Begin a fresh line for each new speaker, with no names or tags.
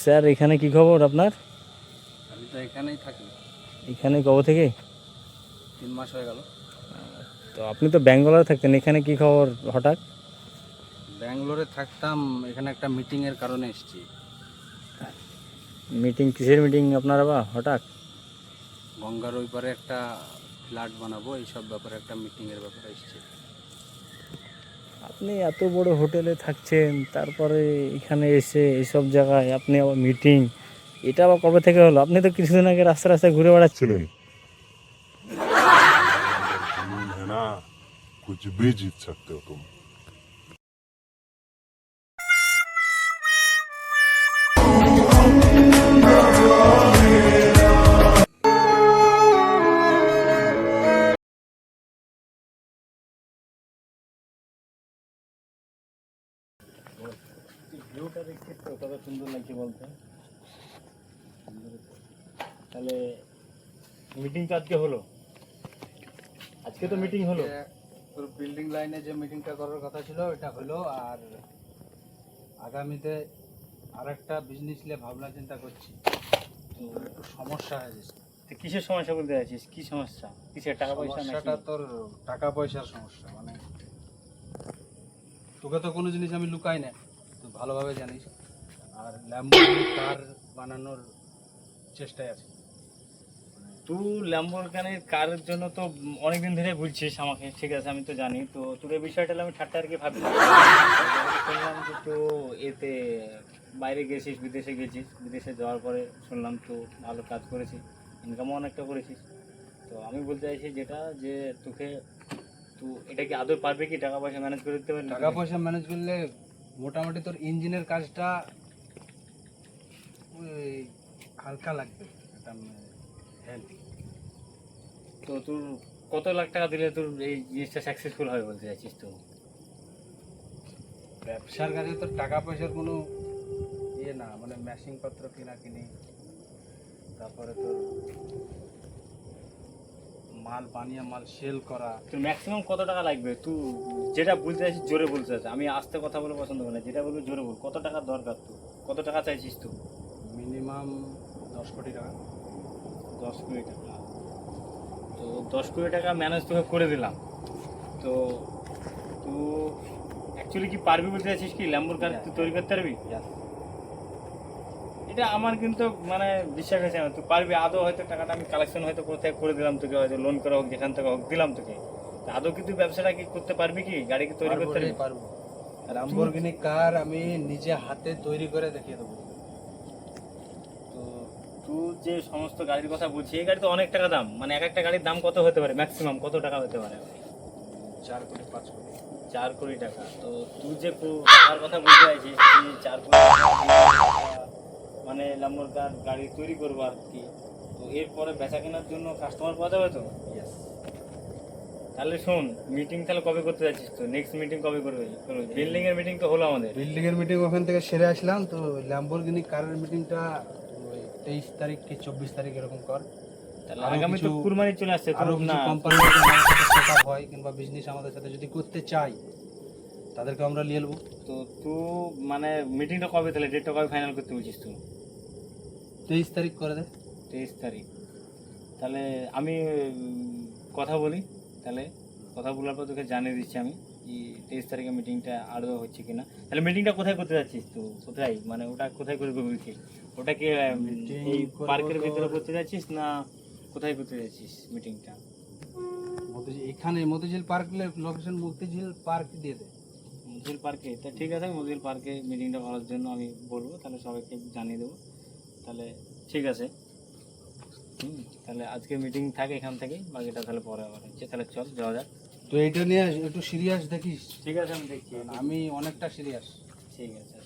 Sir এখানে কি খবর আপনার?
আমি তো এখানেই থাকি।
এখানে কবে থেকে?
3 মাস হয়ে গেল।
তো আপনি তো ব্যাঙ্গালোরে থাকতেন, এখানে কি খবর হঠাৎ?
ব্যাঙ্গালোরে থাকতাম, এখানে একটা মিটিংয়ের কারণে এসেছি।
মিটিং? কিসের মিটিং আপনারা বা হঠাৎ?
গঙ্গার ওই পারে একটা ফ্ল্যাট বানাবো, এইসব ব্যাপারে একটা মিটিংয়ের ব্যাপারে এসেছি।
আপনি এত বড় হোটেলে থাকছেন, তারপরে এখানে এসে এইসব জায়গায় আপনি আবার মিটিং, এটা আবার কবে থেকে হলো? আপনি তো কিছুদিন আগে রাস্তা রাস্তায় ঘুরে বেড়াচ্ছিলেন।
जुनून है ना, कुछ भी जीत सकते हो तुम।
ভিউটা দেখছিস তো কত সুন্দর লাগছে বলতে। তাহলে মিটিং তো আজকে হলো, আজকে তো মিটিং হলো।
তোর বিল্ডিং লাইনে যে মিটিংটা করার কথা ছিল এটা হলো, আর আগামীতে আরেকটা বিজনেস নিয়ে ভাবনা চিন্তা করছি। তো একটু সমস্যা হয়ে যাচ্ছে।
তো কিসের সমস্যা বলতে চাইছিস? কি সমস্যা? কিসের? টাকা পয়সা নাকি?
সমস্যাটা তোর টাকা পয়সার সমস্যা। মানে তোকে তো কোনো জিনিস আমি লুকাই না, তুই ভালোভাবে জানিস। আর ল্যাম্বোর্গিনি কার বানানোর চেষ্টায় আছে।
তুই ল্যাম্বরগিনির কারের জন্য তো অনেকদিন ধরে বলছিস আমাকে, ঠিক আছে আমি তো জানি। তো তোর এই বিষয়টা আমি ঠাট্টা আর কি ভাবছি। শুনলাম যে তো এতে বাইরে গেছিস, বিদেশে গেছিস, বিদেশে যাওয়ার পরে শুনলাম তো ভালো কাজ করেছিস, ইনকামও অনেকটা করেছিস। তো আমি বলতে চাইছি যেটা যে তোকে, তো এটা কি আদৌ পারবে কি টাকা পয়সা ম্যানেজ করে দিতে পারবি?
টাকা পয়সা ম্যানেজ করলে মোটামুটি তোর ইঞ্জিনের কাজটা ওই হালকা লাগবে, এটা হেল্প।
তো তোর কত লাখ টাকা দিলে তোর এই জিনিসটা সাকসেসফুল হবে বলতে চাইছিস? তো
ব্যবসার কাজে তোর টাকা পয়সার কোনো ইয়ে না, মানে মেশিন পত্র কিনা কিনি, তারপরে তোর মাল বানিয়ে মাল সেল করা।
তোর ম্যাক্সিমাম কত টাকা লাগবে? তুই যেটা বলতে চাইছিস জোরে বলতে চাইছিস, আমি আস্তে কথা বলে পছন্দ করি না, যেটা বলবি জোরে বল। কত টাকা দরকার? তুই কত টাকা চাইছিস? তুই
মিনিমাম 10 কোটি টাকা।
10 কোটি টাকা? তো 10 কোটি টাকা ম্যানেজ তোকে করে দিলাম। তো তুই অ্যাকচুয়ালি কি পারবি বলতে চাইছিস? কি ল্যাম্বোরগিনি তুই তৈরি করতে পারবি? এটা আমার কিন্তু মানে বিশ্বাস আছে না তুই পারবি আদৌ। হয়তো টাকাটা আমি কালেকশন হয়তো কোথায় করে দিলাম তোকে, হয়তো লোন করে হোক, যেখান থেকে হোক দিলাম তোকে। তা আদৌ কি তুই ব্যবসাটা কি করতে পারবি? কি গাড়ি কি তৈরি করতে পারবি?
পারবো। ল্যাম্বরগিনি কার আমি নিজে হাতে তৈরি করে দেখিয়ে দেবো।
তো তুই যে সমস্ত গাড়ির কথা বলছিস, এই গাড়ি তো অনেক টাকা দাম। মানে এক একটা গাড়ির দাম কত হতে পারে? ম্যাক্সিমাম কত টাকা হতে পারে?
4 কোটি 5 কোটি।
4 কোটি টাকা? তো তুই যে টাকার কথা বলতে চাইছিস, তুই 4 কোটি টাকা মানে ল্যাম্বরগিনি গাড়ি তৈরি করবো আর কি। তো এরপরে বেচা কেনার জন্য কাস্টমার পাওয়া যাবে তো? তাহলে শোন, মিটিং তাহলে কবে করতে যাচ্ছিস? তো নেক্সট মিটিং কবে করবে? বিল্ডিং এর মিটিং তো হলো আমাদের।
বিল্ডিং এর মিটিং ওখান থেকে সেরে আসলাম, তো ল্যাম্বরগিনি কারের মিটিংটা 23 তারিখ কি 24 তারিখ এরকম কর।
তাহলে
আরো
আগামী তো
কিছু-
কুরবানি চলে আসছে
আরো
তোর
কিছু
না?
কোম্পানি আমাদের সাথে সেটআপ হয় কিংবা বিজনেস আমাদের সাথে যদি করতে চাই, তাদেরকে আমরা নিয়ে নেবো।
তো তুই মানে মিটিংটা কবে? তাহলে ডেটটা কবে ফাইনাল করতে বলছিস তুই?
23 তারিখ করে দে।
23 তারিখ? তাহলে আমি কথা বলি, তাহলে কথা বলার পর তোকে জানিয়ে দিচ্ছি আমি যে 23 তারিখে মিটিংটা আদৌ হচ্ছে কিনা। তাহলে মিটিংটা কোথায় করতে যাচ্ছিস? তো কোথায় মানে ওটা কোথায় করে করবি? কি ওটা কি এই
করবো
পার্কের
তো-
ভিতরে করতে যাচ্ছিস না কোথায় করতে যাচ্ছিস মিটিংটা?
এখানে Motijheel park location, Motijheel park দিয়ে দে।
মজিল পার্কে? তা ঠিক আছে, মজিল পার্কে মিটিংটা করার জন্য আমি বলবো, তাহলে সবাইকে জানিয়ে দেবো। তাহলে ঠিক আছে। তাহলে আজকে মিটিং থাকে এখান থেকেই, বাকিটা তাহলে পরে আবার হচ্ছে। তাহলে চল যাওয়া যাক।
তো এইটা নিয়ে একটু সিরিয়াস দেখিস।
ঠিক আছে, আমি দেখছি।
আমি অনেকটা সিরিয়াস।
ঠিক আছে।